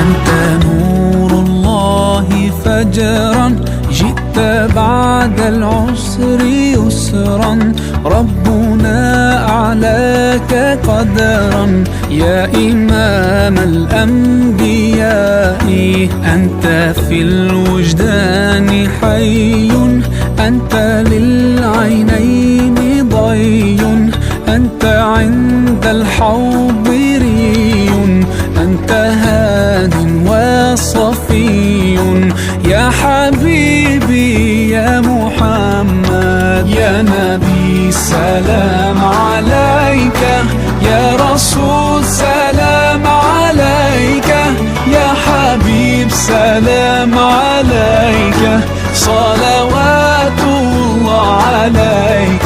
أنت نور الله فجرا، جئت بعد العسر يسرا، ربنا أعلاك قدرا يا إمام الأنبياء. أنت في الوجدان حي، أنت للعينين ضي، أنت عند الحوض ري، أنت هاد وصفي يا حبيبي يا محمد. يا نبي سلام عليك، يا رسول سلام عليك، يا حبيب سلام عليك، صلوات الله عليك.